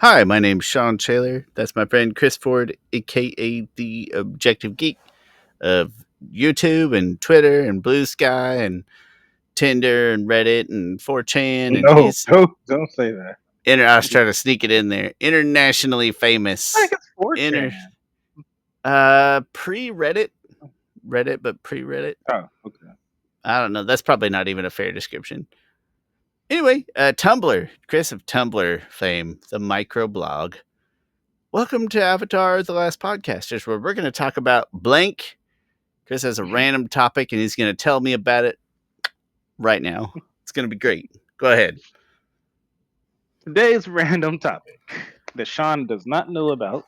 Hi, my name's Shawn Shaler. That's my friend Chris Ford, aka the Objective Geek of YouTube and Twitter and Blue Sky and Tinder and Reddit and 4chan, and No, he's don't say that. I was trying to sneak it in there. Internationally I think famous. it's 4chan. Inter pre Reddit, but pre Reddit. Oh, okay. I don't know. That's probably not even a fair description. Anyway, Tumblr, Chris of Tumblr fame, the microblog. Welcome to Avatar: The Last Podcasters, where we're going to talk about blank. Chris has a random topic, and he's going to tell me about it right now. It's going to be great. Go ahead. Today's random topic that Shawn does not know about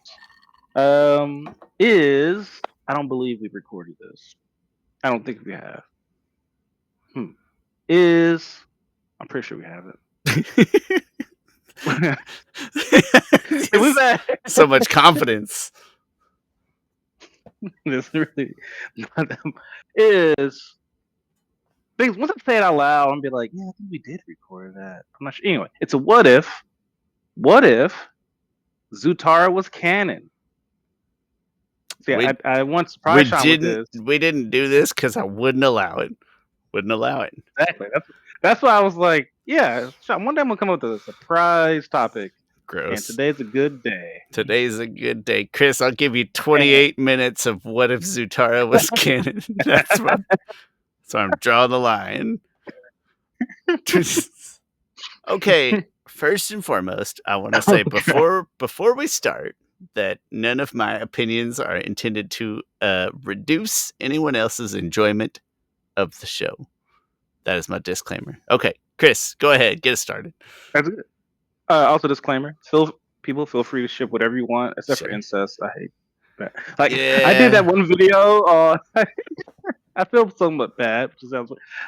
is I don't believe we recorded this. I don't think we have. Is I'm pretty sure we haven't. We've had So much confidence. this really is things. Once I say it out loud, I'm be like, yeah, I think we did record that. I'm not sure. Anyway, it's a what if. What if Zutara was canon? See, I once surprised Shawn with this. We didn't do this because I wouldn't allow it. Exactly. That's why I was like, yeah, Shawn, one day I'm gonna come up with a surprise topic. Gross. And today's a good day. Today's a good day. Chris, I'll give you 28 minutes of what if Zutara was canon. That's what. So I'm drawing the line. Okay, first and foremost, I want to say before we start that none of my opinions are intended to reduce anyone else's enjoyment of the show. That is my disclaimer. Okay, Chris, go ahead, get us started. That's good. Also, disclaimer: people feel free to ship whatever you want, except for incest. I hate that. Like, I did that one video on. I feel somewhat bad.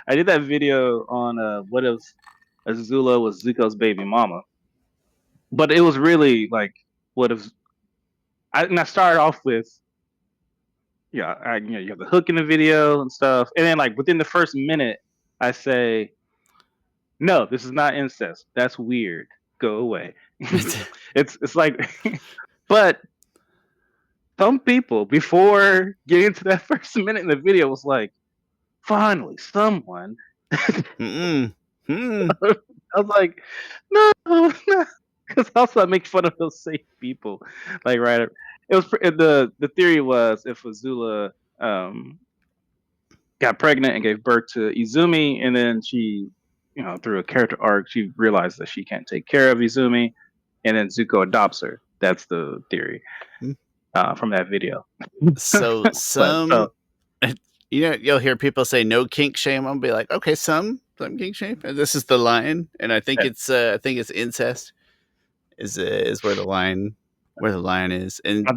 I did that video on what if Azula was Zuko's baby mama, but it was really like what if. I started off with, you have the hook in the video and stuff, and then like within the first minute, I say, "No, this is not incest. That's weird. Go away." It's like, but some people before getting to that first minute in the video was like, "Finally, someone." I was like, no, because also I make fun of those same people. Like, right? It was the theory was if Azula got pregnant and gave birth to Izumi, and then she, through a character arc, she realized that she can't take care of Izumi, and then Zuko adopts her. That's the theory from that video. So you'll hear people say no kink shame. I'll be like, okay, some kink shame. And this is the line, and I think it's incest is where the line is. And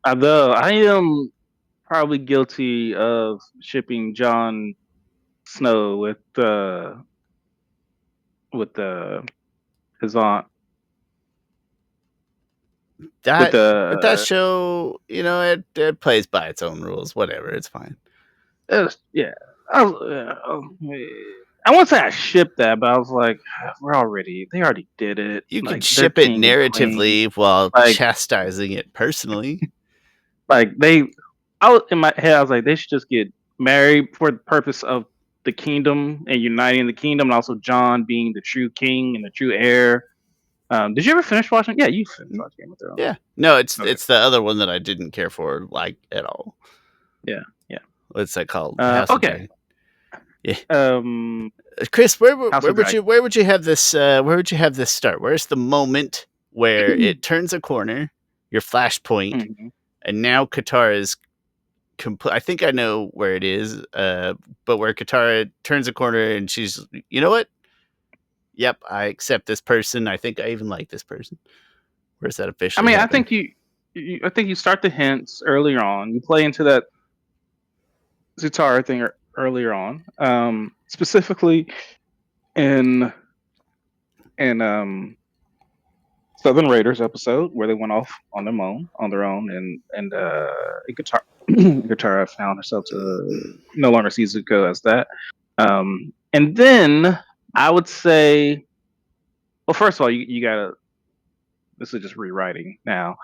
although I am probably guilty of shipping Jon Snow with his aunt. That show, it plays by its own rules. Whatever, it's fine. Yeah, I won't say I shipped that, but I was like, they already did it. You can ship it narratively while chastising it personally. Like in my head, I was like, they should just get married for the purpose of the kingdom and uniting the kingdom, and also Jon being the true king and the true heir. Did you ever finish watching? Yeah, you finished watching Game of Thrones. Yeah, no, it's the other one that I didn't care for at all. Yeah. What's that called? Okay. Yeah. Chris, where would you have this? Where would you have this start? Where's the moment where it turns a corner, your flashpoint, and now Katara is complete? I think I know where it is, but where Katara turns a corner and she's, you know what? Yep, I accept this person. I think I even like this person. Where's that officially? I think you start the hints earlier on. You play into that Zutara thing earlier on, specifically in Southern Raiders episode where they went off on their own, and Katara found herself to no longer see Zuko as that. And then I would say, well, first of all, you gotta This is just rewriting now.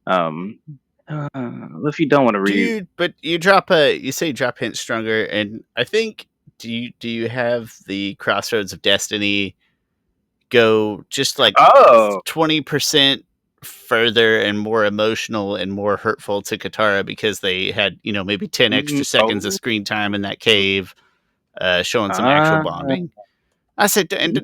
If you don't want to read, you say drop hints stronger, and I think do you have the Crossroads of Destiny go just like 20% further and more emotional and more hurtful to Katara because they had maybe 10 extra seconds of screen time in that cave, showing some actual bonding. I said, and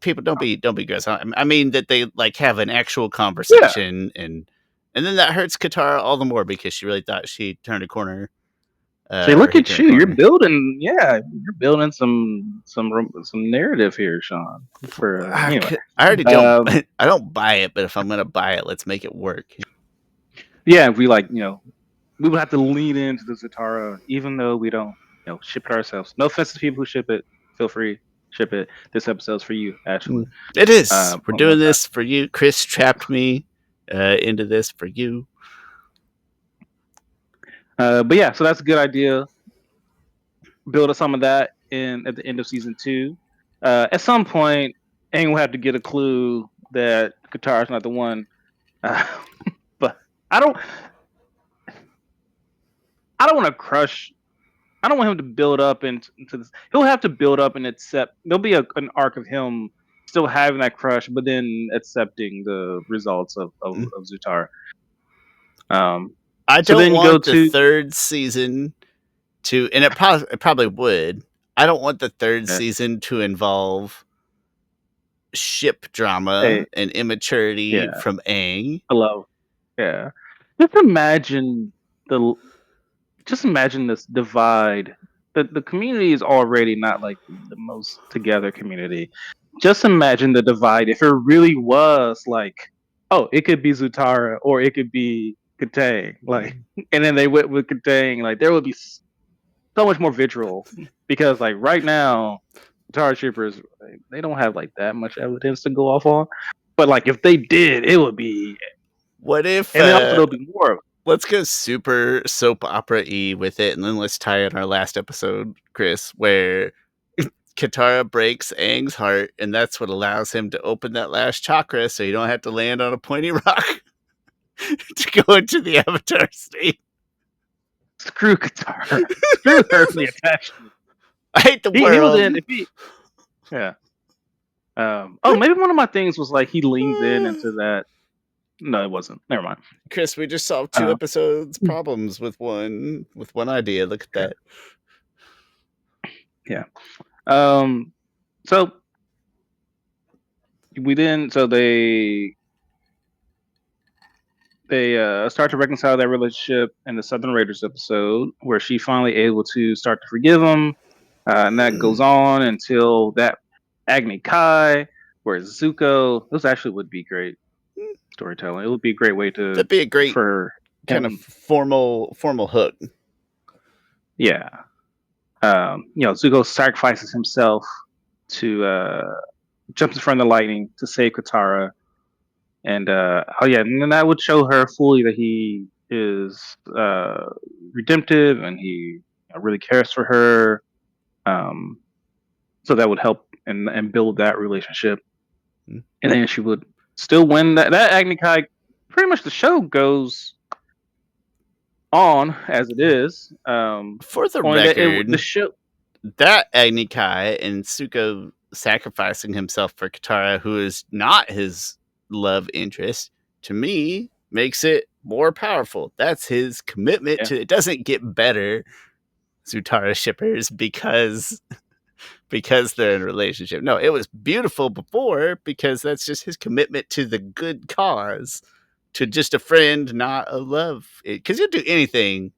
people don't be gross. I mean that they like have an actual conversation, and then that hurts Katara all the more because she really thought she turned a corner. See, look at you! You're building, you're building some narrative here, Shawn. For anyway, I already don't. I don't buy it, but if I'm gonna buy it, let's make it work. Yeah, if we we would have to lean into the Zutara, even though we don't, ship it ourselves. No offense to people who ship it. Feel free, ship it. This episode's for you, Ashley. It is. We're doing this for you. Chris trapped me into this for you. But yeah, so that's a good idea. Build some of that at the end of season 2. At some point, Aang will have to get a clue that Katara's not the one. But I don't want to crush. I don't want him to build up into this. He'll have to build up and accept. There'll be an arc of him still having that crush, but then accepting the results of Zutara. I don't want the third season to, and it probably would. I don't want the third season to involve ship drama and immaturity from Aang. Hello. Yeah. Just imagine this divide. The community is already not like the most together community. Just imagine the divide if it really was like, oh, it could be Zutara or it could be Katang, like, and then they went with Katang, like there would be so much more vitriol because like right now, Zutara shippers they don't have like that much evidence to go off on, but like if they did, it would be. What if? And then also there'll be more. Let's go super soap opera-y with it, and then let's tie in our last episode, Chris, where Katara breaks Aang's heart, and that's what allows him to open that last chakra, so you don't have to land on a pointy rock to go into the Avatar state. Screw Katara. Screw earthly attachment. I hate the world. He was in. Yeah. Maybe one of my things was like he leans into that. No, it wasn't. Never mind. Chris, we just solved 2 episodes problems with one idea. Look at that. Yeah. So they start to reconcile their relationship in the Southern Raiders episode, where she's finally able to start to forgive him, and that goes on until that Agni Kai, where Zuko. Those actually would be great storytelling. It would be a great way to. That'd be a great kind of formal hook. Yeah. Zuko sacrifices himself to jumps in front of the lightning to save Katara, and and then that would show her fully that he is redemptive and he really cares for her. So that would help and build that relationship, and then she would still win that Agni Kai. Pretty much the show goes on as it is. For the record, the show that Agni Kai and Zuko sacrificing himself for Katara, who is not his love interest, to me makes it more powerful. That's his commitment to it. Doesn't get better, Zutara shippers, because they're in a relationship. No, it was beautiful before because that's just his commitment to the good cause, to just a friend, not a love. Because you'll do anything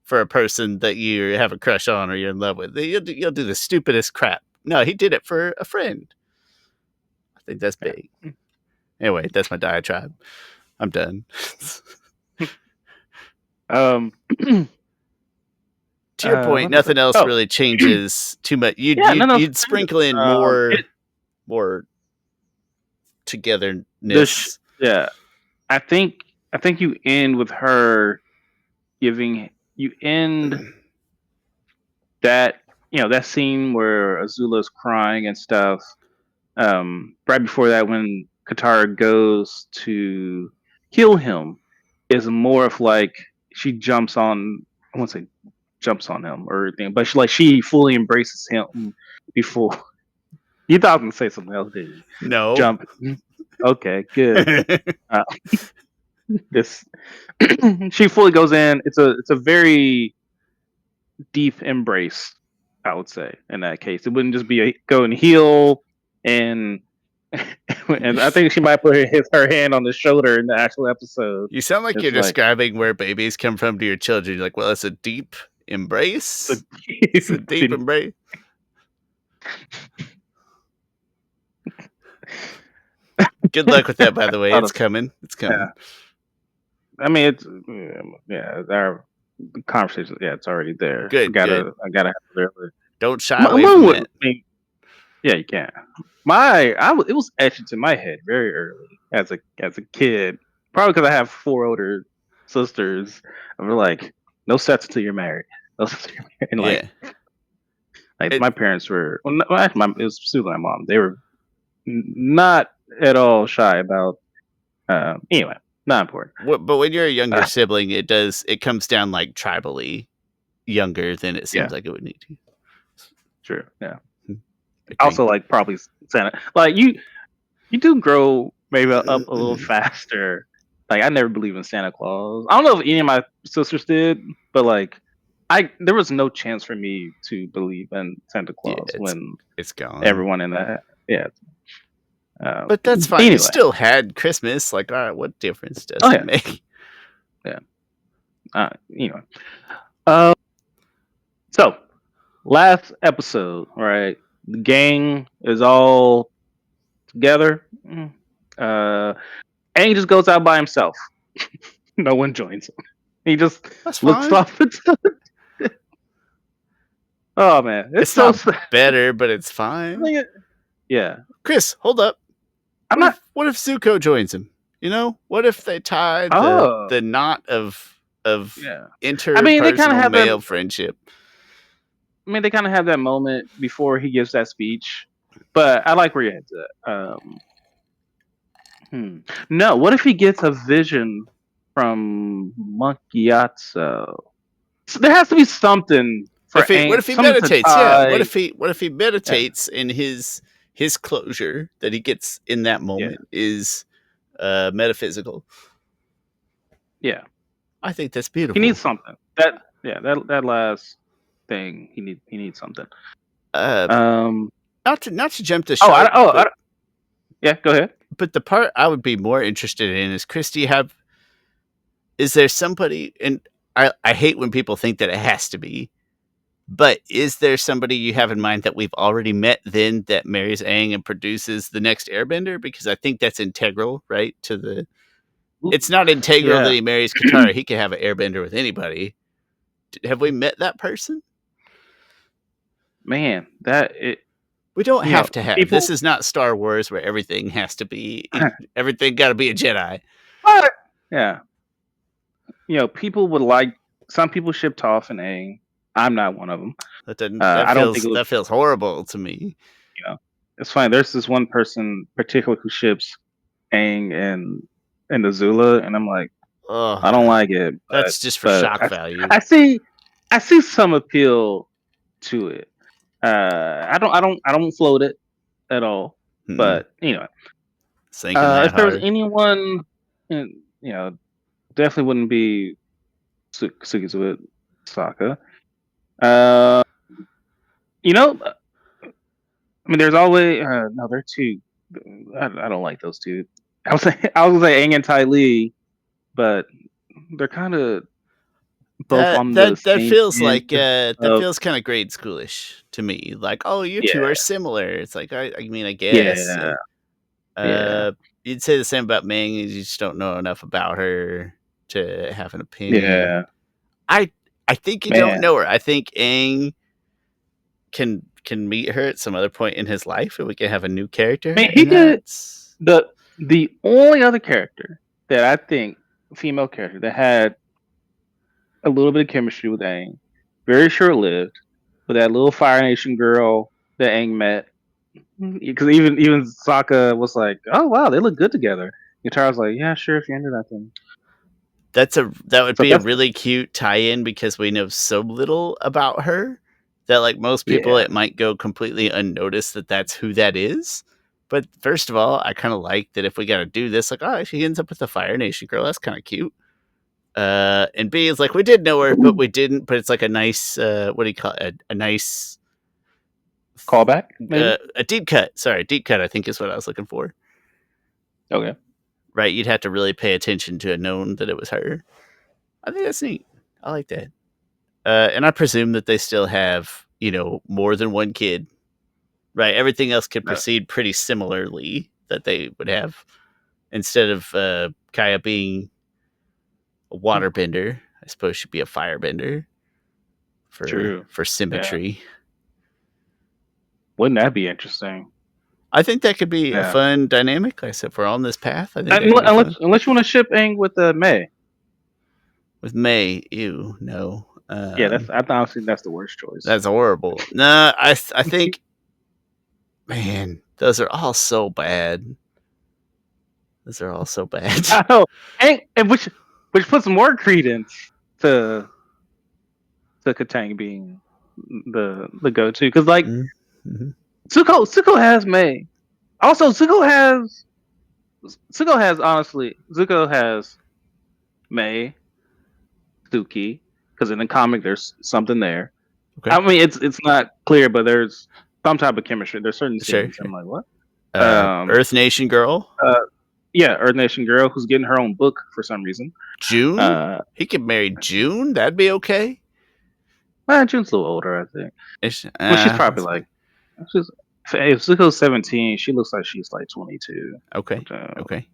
for a person that you have a crush on or you're in love with. You'll do the stupidest crap. No, he did it for a friend. I think that's big. Anyway, that's my diatribe. I'm done. To your point, nothing else really changes too much. You'd sprinkle in more togetherness. I think you end with her end that that scene where Azula's crying and stuff. Right before that, when Katara goes to heal him is more of like she jumps on. I won't say jumps on him or anything, but she fully embraces him before. You thought I was gonna say something else, didn't you? No. Jump. Okay, good. This she fully goes in. It's a very deep embrace, I would say, in that case. It wouldn't just be a go and heal and and I think she might put her hand on the shoulder in the actual episode. You sound like you're describing where babies come from to your children. You're like, well, it's a deep embrace. It's a deep embrace. Good luck with that, by the way. It's coming. It's coming. Yeah. I mean, it's our conversation. Yeah, it's already there. Good. I gotta have it there. Don't shy away from that. Yeah, you can. It was etched into my head very early as a kid. Probably because I have 4 older sisters. I'm like, no sex until you're married. No sex until you're married. And like my parents were. Well, it was specifically my mom. They were not at all shy about. Anyway, not important. But when you're a younger sibling, it comes down like tribally younger than it seems like it would need to. True. Yeah. Also, like probably Santa. Like you do grow maybe up a little faster. Like I never believed in Santa Claus. I don't know if any of my sisters did, but like there was no chance for me to believe in Santa Claus when it's gone. Everyone in that, but that's fine. Anyway. You still had Christmas. Like, all right, what difference does it make? Yeah. Anyway. So last episode, right? The gang is all together. Aang just goes out by himself. No one joins him. He just looks off into Oh man, it's so not better, but it's fine. Yeah, Chris, hold up. What if Zuko joins him? You know, what if they tie the knot of interpersonal male friendship? I mean, they kind of have that moment before he gives that speech, but I like where your head's at. No, what if he gets a vision from Macchiazzo? So there has to be something. What if he meditates? Yeah. What if he meditates in his closure that he gets in that moment is metaphysical? Yeah, I think that's beautiful. He needs something. That last thing he needs something. Not to jump the shark. Yeah, go ahead. But the part I would be more interested in is, Chris, is there somebody, and I hate when people think that it has to be, but is there somebody you have in mind that we've already met then that marries Aang and produces the next Airbender? Because I think that's integral, right? It's not integral that he marries Katara. He can have an Airbender with anybody. Have we met that person? Man, we don't have to have. This is not Star Wars where everything has to be. Everything got to be a Jedi. Yeah. People would like. Some people ship Toph and Aang. I'm not one of them. That feels horrible to me. It's fine. There's this one person particularly who ships Aang and the Zula, and I'm like, I don't like it. That's just for shock value. I see some appeal to it. I don't float it at all. But anyway, if there was anyone, definitely wouldn't be Sukizu Sokka. I mean, there's always no. There are 2. I don't like those 2. I was say Aang and Ty Lee, but they're kind of both on the same. That feels kind of grade schoolish to me. Like, oh, you 2 are similar. It's like I mean, I guess. You'd say the same about Ming. You just don't know enough about her to have an opinion. Yeah. I think you don't know her. I think Aang can meet her at some other point in his life, and we can have a new character. He did. The only other character that I think, female character, that had a little bit of chemistry with Aang, very short-lived, with that little Fire Nation girl that Aang met Because even Sokka was like, "Oh wow, they look good together." Katara's like, "Yeah, sure, if you're into that thing." That would be a really cute tie-in because we know so little about her that like most people it might go completely unnoticed that that's who that is. But first of all, I kind of like that if we got to do this, like, oh, she ends up with the Fire Nation girl. That's kind of cute. And B is like, we did know her, but we didn't. But it's like a nice, what do you call it? A nice callback, maybe? A deep cut. Sorry, deep cut. I think is what I was looking for. Okay. Right, you'd have to really pay attention to have known that it was her. I think that's neat. I like that. And I presume that they still have, more than one kid. Right, everything else could proceed pretty similarly that they would have. Instead of Kaya being a waterbender, I suppose she'd be a firebender for symmetry. Yeah. Wouldn't that be interesting? I think that could be a fun dynamic. Like I said, if we're on this path, I think that could be fun. Unless you want to ship Aang with May. With May, ew, no. Yeah, I honestly that's the worst choice. That's horrible. Nah, I think, man, those are all so bad. Those are all so bad. I know, and which puts more credence to Katang being the go-to because like Zuko has May. Also, Zuko has May, Suki, because in the comic there's something there. Okay. I mean, it's not clear, but there's some type of chemistry. There's certain scenes. Sure. I'm like, what? Earth Nation girl. Yeah, Earth Nation girl who's getting her own book for some reason. June. He could marry June. That'd be okay. Well, June's a little older, I think. She's probably like. If Zuko's 17, she looks like she's like 22. Okay. Okay.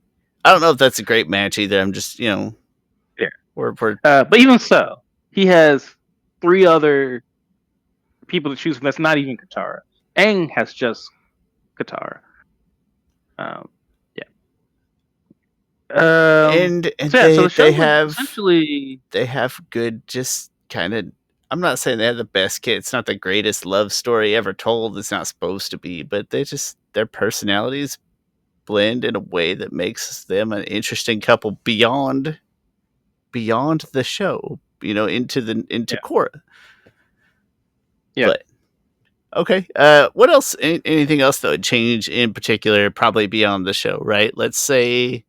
I don't know if that's a great match either. I'm just, Yeah. But even so, he has 3 other people to choose from. That's not even Katara. Aang has just Katara. Yeah. And so they have essentially they have good, just kind of. I'm not saying they have the best kid. It's not the greatest love story ever told. It's not supposed to be, but their personalities blend in a way that makes them an interesting couple beyond the show. Into Korra. Yeah. But okay. What else? Anything else that would change in particular? Probably beyond the show, right? Let's say.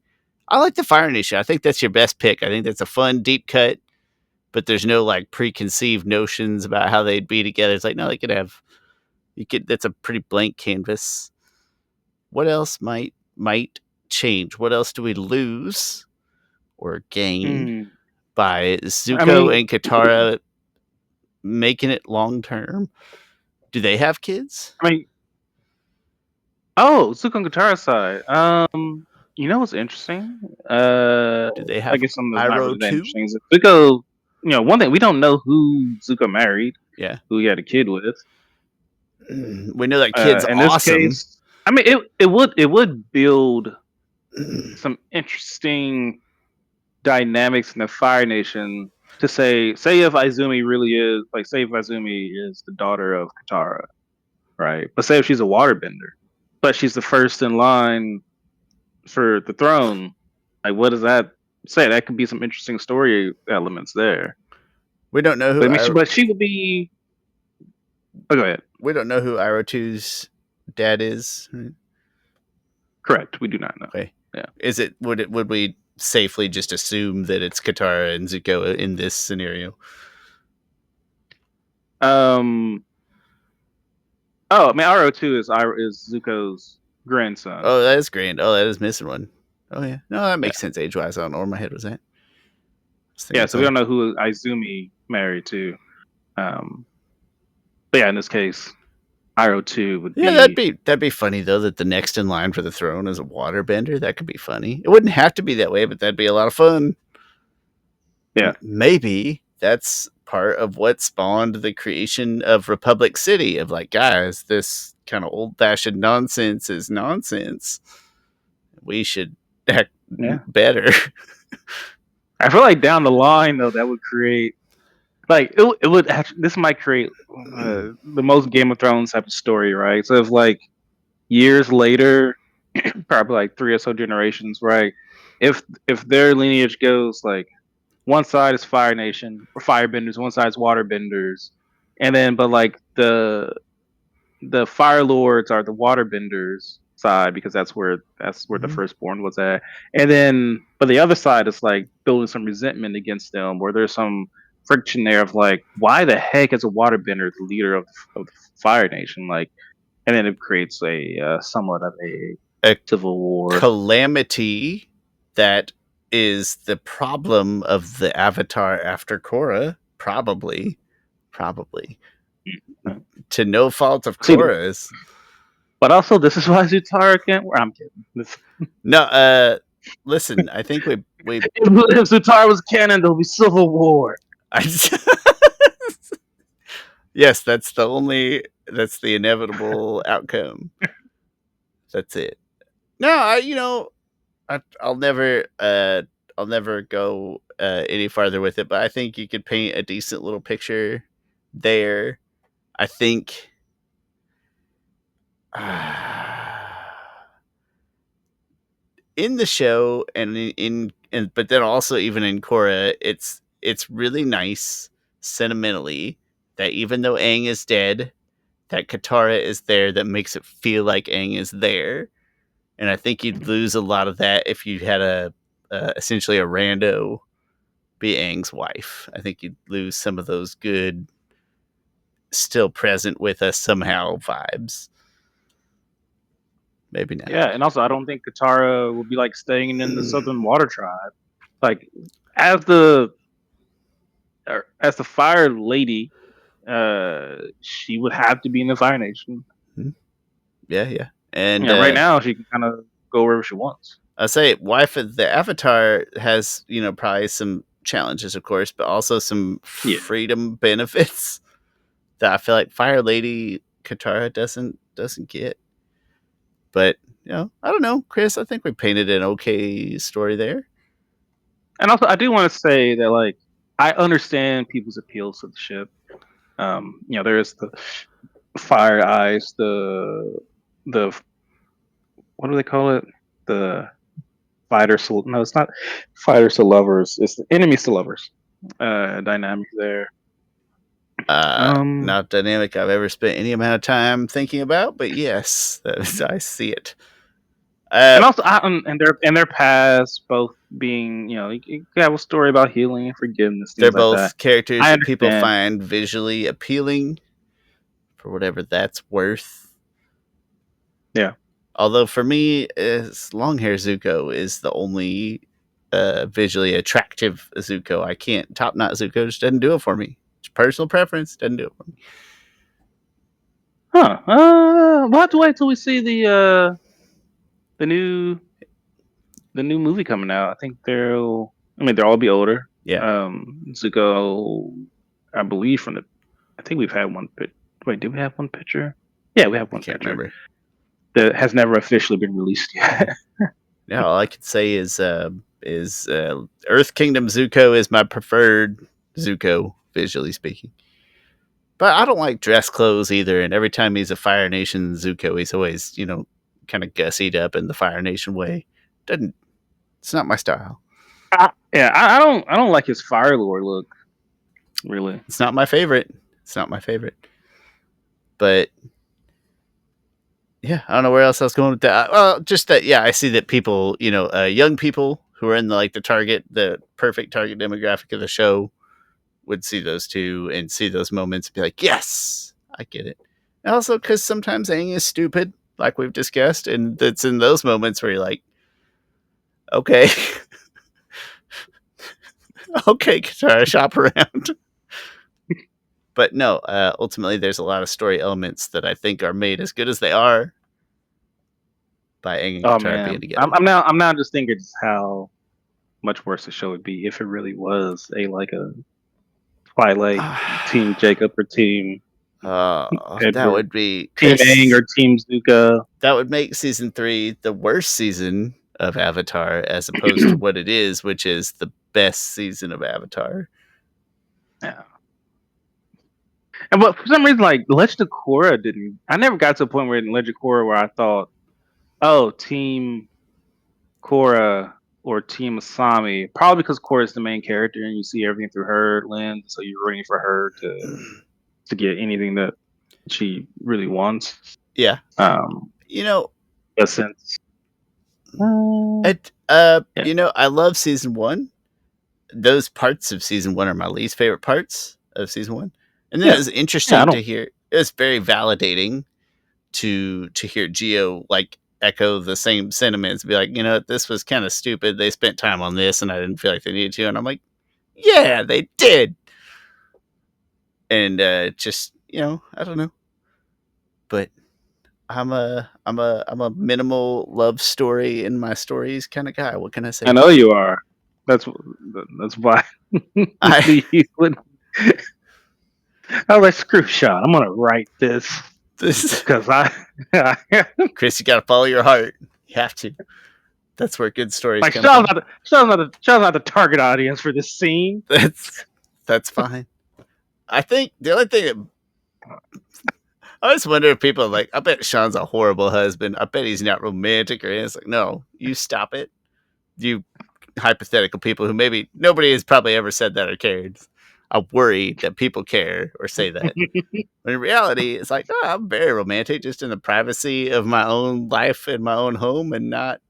I like the Fire Nation. I think that's your best pick. I think that's a fun, deep cut, but there's no like preconceived notions about how they'd be together. It's like, no, that's a pretty blank canvas. What else might change? What else do we lose or gain by Zuko and Katara making it long term? Do they have kids? Zuko and Katara's side. You know what's interesting? Do they have? I guess something that's not really that interesting is Zuko. One thing we don't know who Zuko married. Yeah, who he had a kid with. We know that kid's awesome. This case, I mean, it would build some interesting dynamics in the Fire Nation to say if Izumi really is say if Izumi is the daughter of Katara, right? But say if she's a waterbender, but she's the first in line for the throne, like what does that say? That could be some interesting story elements there. We don't know who, but she would be. Oh, go ahead. We don't know who Iroh 2's dad is. Right? Correct. We do not know. Okay. Yeah. Would we safely just assume that it's Katara and Zuko in this scenario? Oh, I mean, Iroh 2 is Zuko's grandson. Oh, that is grand. Oh, that is missing one. Oh, yeah. No, that makes sense age-wise. I don't know where my head was at. Yeah, so we don't know who Izumi married to. But yeah, in this case, Iroh 2 would be... Yeah, that'd be funny, though, that the next in line for the throne is a waterbender. That could be funny. It wouldn't have to be that way, but that'd be a lot of fun. Yeah. Maybe that's part of what spawned the creation of Republic City, of like, guys, this kind of old-fashioned nonsense is nonsense. We should act better. I feel like down the line, though, that would create... Like, it would actually... This might create the most Game of Thrones type of story, right? So if, like, years later, probably like 3 or so generations, right? If their lineage goes like one side is Fire Nation or Firebenders, one side is Waterbenders, and then but like the Fire Lords are the Waterbenders side because that's where the firstborn was at, and then but the other side is like building some resentment against them, where there's some friction there of like, why the heck is a Waterbender the leader of the Fire Nation, like, and then it creates a somewhat of a civil war calamity that is the problem of the Avatar after Korra, probably to no fault of Korra's. But also, this is why Zutara can't. I'm kidding. No, listen. I think we if Zutara was canon, there'll be civil war. Yes, that's the inevitable outcome. That's it. No, I'll never go any farther with it, but I think you could paint a decent little picture there. I think in the show and but then also even in Korra, it's really nice sentimentally that even though Aang is dead, that Katara is there, that makes it feel like Aang is there. And I think you'd lose a lot of that if you had essentially a rando be Aang's wife. I think you'd lose some of those good, still present with us somehow vibes. Maybe not. Yeah, and also I don't think Katara will be like staying in the Southern Water Tribe. Like as the Fire Lady, she would have to be in the Fire Nation. Yeah. And right now she can kind of go wherever she wants. I say wife of the Avatar has, probably some challenges, of course, but also some freedom benefits that I feel like Fire Lady Katara doesn't get. But I don't know, Chris. I think we painted an okay story there. And also, I do want to say that like I understand people's appeals to the ship. There is the Fire Eyes, the what do they call it? The fighters. No, it's not fighters to lovers. It's the enemies to lovers. Dynamic there. Not dynamic I've ever spent any amount of time thinking about, but yes, I see it. And also, and their past both being, you have a story about healing and forgiveness. They're both like that. characters that people find visually appealing, for whatever that's worth. Yeah. Although for me, long hair Zuko is the only visually attractive Zuko. I can't. Top knot Zuko just doesn't do it for me. It's personal preference. Doesn't do it for me. Huh. We'll have to wait till we see the new movie coming out. I think they'll all be older. Yeah. Zuko, I believe I think we've had one. Wait, did we have one picture? Yeah, we have one picture. Remember. That has never officially been released yet. Yeah, all I could say is Earth Kingdom Zuko is my preferred Zuko, visually speaking. But I don't like dress clothes either, and every time he's a Fire Nation Zuko, he's always, kind of gussied up in the Fire Nation way. It's not my style. I don't like his Fire Lord look. Really, it's not my favorite. But yeah, I don't know where else I was going with that. Well, just that, yeah, I see that people, young people who are in the perfect target demographic of the show would see those two and see those moments and be like, yes, I get it. And also because sometimes Aang is stupid, like we've discussed, and it's in those moments where you're like, okay, okay, Katara, shop around. But no, ultimately, there's a lot of story elements that I think are made as good as they are by Aang and Katara being together. I'm now just thinking how much worse the show would be if it really was a Twilight Team Jacob or Team Edward. That would be Team Aang or Team Zuko. That would make season 3 the worst season of Avatar as opposed to what it is, which is the best season of Avatar. Yeah. And but for some reason, like Legend of Korra didn't. I never got to a point where in Legend of Korra where I thought, oh, Team Korra or Team Asami. Probably because Korra is the main character and you see everything through her lens, so you're rooting for her to get anything that she really wants. Yeah. You know, a sense. You know, I love season 1. Those parts of season 1 are my least favorite parts of season 1. And then it was interesting to hear. It was very validating to hear Gio like echo the same sentiments, be like, you know, this was kind of stupid. They spent time on this, and I didn't feel like they needed to. And I'm like, yeah, they did. And just, you know, I don't know, but I'm a minimal love story in my stories kind of guy. What can I say? I know you are. That's why. I was like, screw Shawn. I'm gonna write this because Chris, you gotta follow your heart. You have to. That's where good stories like come from. Shawn's not the target audience for this scene. That's fine. I think the only thing that I always wonder if people are like, I bet Shawn's a horrible husband. I bet he's not romantic or anything. It's like, no, you stop it. You hypothetical people who maybe nobody has probably ever said that or cared. I worry that people care or say that. But in reality, it's like, oh, I'm very romantic just in the privacy of my own life in my own home and not,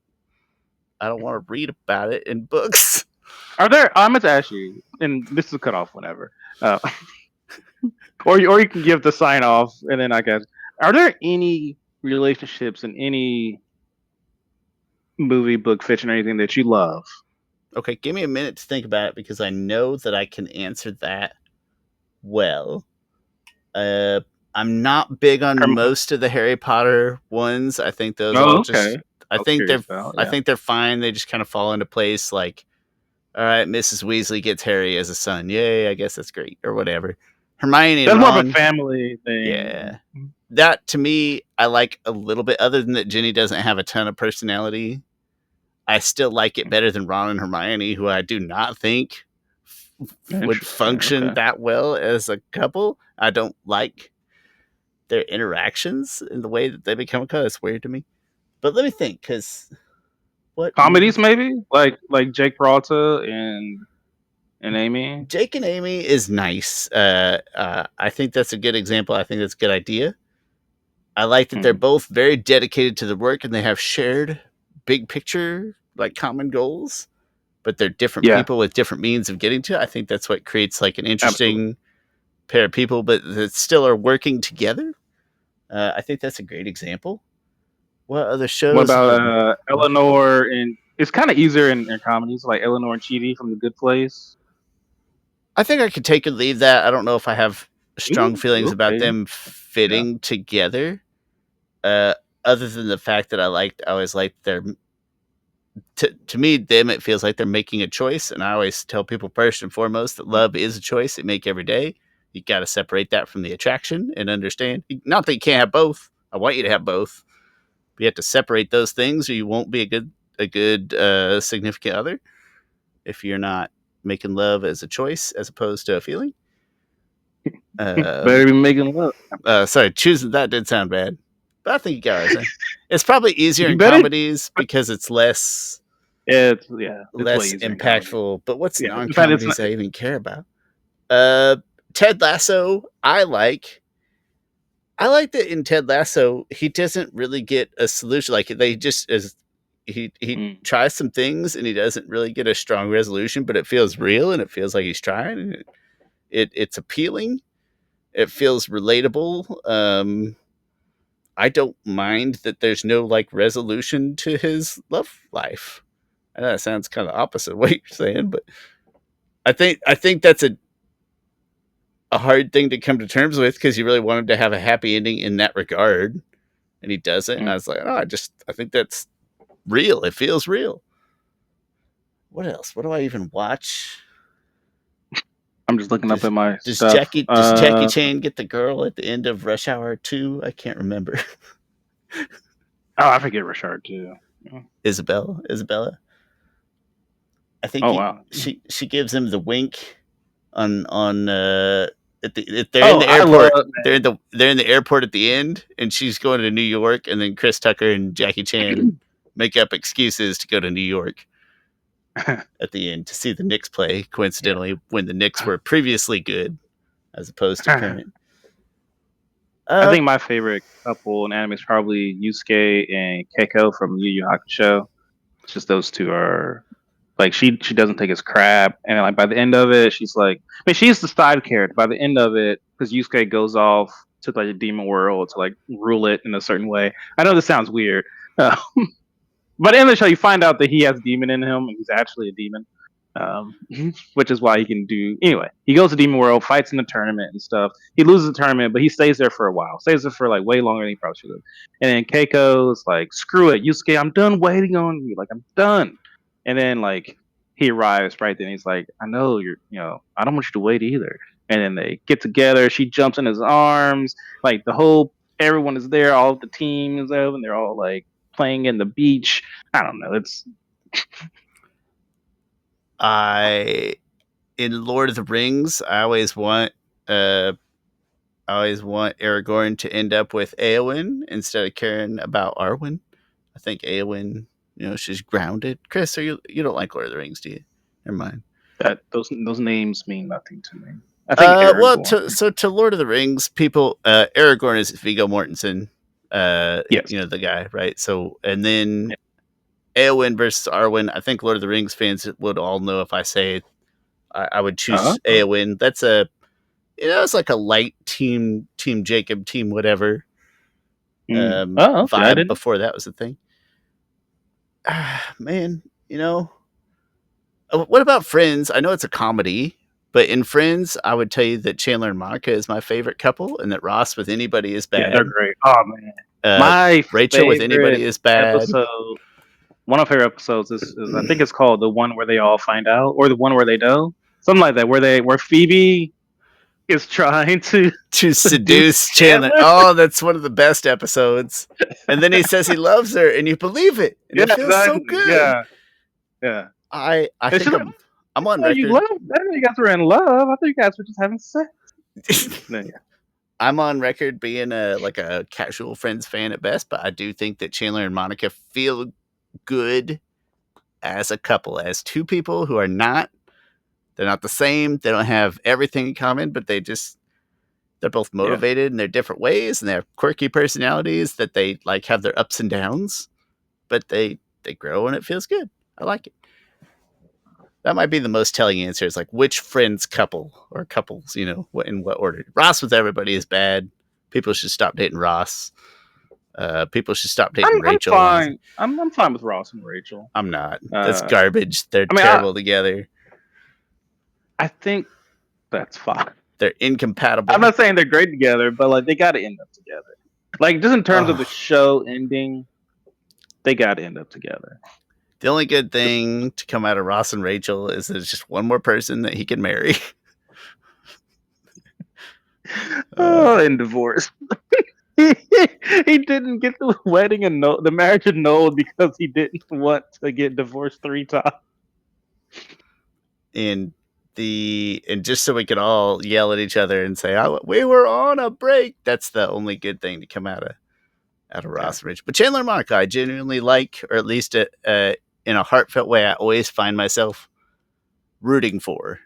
I don't want to read about it in books. Are there, I meant to ask you, and this is cut off whenever, or you can give the sign off and then I guess, are there any relationships in any movie, book, fiction, or anything that you love? Okay, give me a minute to think about it because I know that I can answer that well. I'm not big on most of the Harry Potter ones. I think those all just. I think they're fine. They just kind of fall into place. Like, all right, Mrs. Weasley gets Harry as a son. Yay! I guess that's great or whatever. Hermione and Ron. That's more of a family thing. Yeah, that to me, I like a little bit. Other than that, Ginny doesn't have a ton of personality. I still like it better than Ron and Hermione, who I do not think would function that well as a couple. I don't like their interactions and the way that they become a couple. It's weird to me. But let me think, because what comedies maybe like Jake Peralta and Amy. Jake and Amy is nice. I think that's a good example. I think that's a good idea. I like that they're both very dedicated to the work and they have shared big picture, like common goals, but they're different people with different means of getting to it. I think that's what creates like an interesting pair of people, but that still are working together. I think that's a great example. What other shows? What about Eleanor? And it's kind of easier in comedies, like Eleanor and Chidi from The Good Place. I think I could take or leave that. I don't know if I have strong feelings about them fitting together. Other than the fact that I always liked their. To me, them, it feels like they're making a choice, and I always tell people first and foremost that love is a choice they make every day. You got to separate that from the attraction and understand. Not that you can't have both. I want you to have both. But you have to separate those things, or you won't be a good significant other if you're not making love as a choice as opposed to a feeling. Better be making love. Sorry, choosing that did sound bad, but I think you got what I'm saying. It's probably easier in comedies because it's less. It's less impactful. But what's non-comedies I even care about? Ted Lasso, I like that in Ted Lasso he doesn't really get a solution. Like they just he tries some things and he doesn't really get a strong resolution, but it feels real and it feels like he's trying. And it's appealing. It feels relatable. I don't mind that there's no like resolution to his love life. I know that sounds kind of opposite of what you're saying, but I think that's a hard thing to come to terms with because you really want him to have a happy ending in that regard, and he doesn't. And I was like, oh, I think that's real. It feels real. What else? What do I even watch? I'm just looking up at my does stuff. Does Jackie Chan get the girl at the end of Rush Hour 2? I can't remember. Oh, I forget Rush Hour 2. Isabella. I think she gives him the wink on they're in the airport. They're in the airport at the end, and she's going to New York, and then Chris Tucker and Jackie Chan make up excuses to go to New York at the end to see the Knicks play. Coincidentally, when the Knicks were previously good, as opposed to current. I think my favorite couple in anime is probably Yusuke and Keiko from Yu Yu Hakusho. It's just those two are like she doesn't take his crap, and like by the end of it, she's like, I mean, she's the side character. By the end of it, because Yusuke goes off to like the demon world to like rule it in a certain way. I know this sounds weird, but in the show, you find out that he has a demon in him, and he's actually a demon. Which is why he can do anyway. He goes to Demon World, fights in the tournament and stuff. He loses the tournament, but he stays there for a while. Stays there for like way longer than he probably should have. And then Keiko's like, "Screw it, Yusuke, I'm done waiting on you. Like I'm done." And then like he arrives right then. He's like, "I know I don't want you to wait either." And then they get together. She jumps in his arms. Like everyone is there. All of the team is there, and they're all like playing in the beach. I don't know. It's in Lord of the Rings, I always want Aragorn to end up with Éowyn instead of caring about Arwen. I think Éowyn, she's grounded. Chris, you don't like Lord of the Rings, do you? Never mind. Those names mean nothing to me. I think Aragorn. To Lord of the Rings, people, Aragorn is Viggo Mortensen. Yes. The guy, right? So, and then Éowyn versus Arwen. I think Lord of the Rings fans would all know if I say I would choose Éowyn. That's it's like a light team Jacob, team whatever vibe before that was a thing. Man, what about Friends? I know it's a comedy, but in Friends, I would tell you that Chandler and Monica is my favorite couple, and that Ross with anybody is bad. Yeah, they're great. Oh man, my Rachel with anybody is bad. One of her episodes is I think it's called the one where they all find out, or the one where they know, something like that, where Phoebe is trying to seduce Chandler. Oh, that's one of the best episodes. And then he says he loves her, and you believe it, and it feels so good. Yeah. I think I'm on record. You guys were in love. I thought you guys were just having sex. I'm on record being a casual Friends fan at best, but I do think that Chandler and Monica feel good as a couple, as two people who are they're not the same. They don't have everything in common, but they're both motivated in their different ways, and they have quirky personalities that they like have their ups and downs, but they grow and it feels good. I like it. That might be the most telling answer, is like which Friends couple or couples, in what order. Ross with everybody is bad. People should stop dating Ross. People should stop dating Rachel. I'm fine with Ross and Rachel. I'm not. That's garbage. They're terrible together. I think that's fine. They're incompatible. I'm not saying they're great together, but like they got to end up together. Like just in terms of the show ending, they got to end up together. The only good thing to come out of Ross and Rachel is there's just one more person that he can marry. And divorce. He didn't get the wedding and the marriage annulled because he didn't want to get divorced 3 times. And just so we could all yell at each other and say, "Oh, we were on a break." That's the only good thing to come out of Ross and Rachel. But Chandler and Monica, I genuinely like, or at least in a heartfelt way, I always find myself rooting for,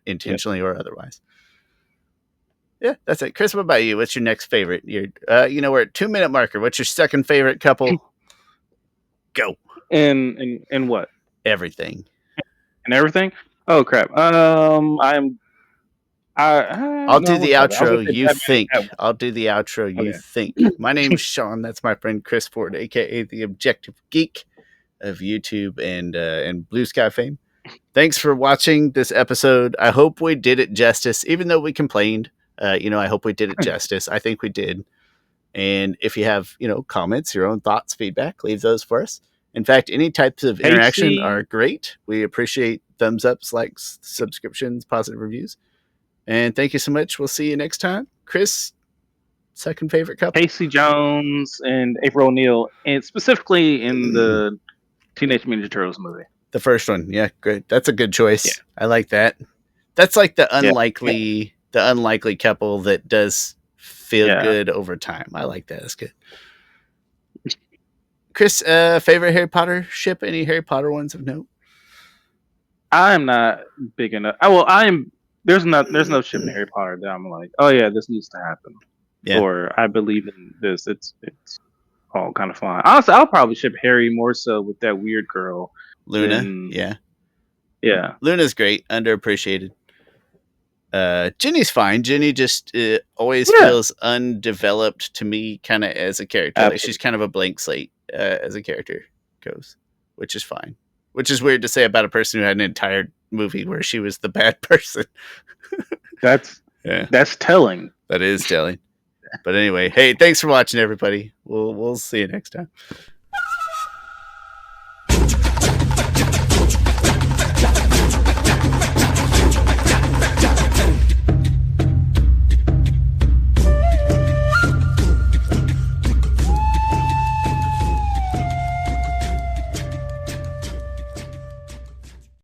intentionally or otherwise. Yeah, that's it. Chris, what about you? What's your next favorite? We're at 2-minute marker. What's your second favorite couple? Go. In what? Everything. And everything? Oh crap. I'll do the outro. You think. I'll do the outro. You think. My name is Shawn. That's my friend Chris Ford, aka the Objective Geek of YouTube and Blue Sky fame. Thanks for watching this episode. I hope we did it justice, even though we complained. I hope we did it justice. I think we did. And if you have, comments, your own thoughts, feedback, leave those for us. In fact, any types of interaction are great. We appreciate thumbs ups, likes, subscriptions, positive reviews. And thank you so much. We'll see you next time. Chris, second favorite couple? Casey Jones and April O'Neil, and specifically in the Teenage Mutant Ninja Turtles movie. The first one. Yeah, great. That's a good choice. Yeah. I like that. That's like the unlikely the unlikely couple that does feel good over time. I like that. That's good. Chris, favorite Harry Potter ship? Any Harry Potter ones of note? I'm not big enough. I'm. There's no ship in Harry Potter that I'm like, oh yeah, this needs to happen. Yeah. Or I believe in this. It's all kind of fine. Honestly, I'll probably ship Harry more so with that weird girl. Luna. Yeah. Luna's great. Underappreciated. Ginny's fine. Ginny just always feels undeveloped to me, kind of as a character. Absolutely. Like she's kind of a blank slate as a character goes, which is fine. Which is weird to say about a person who had an entire movie where she was the bad person. That's telling. That is telling. But anyway, hey, thanks for watching, everybody. We'll see you next time.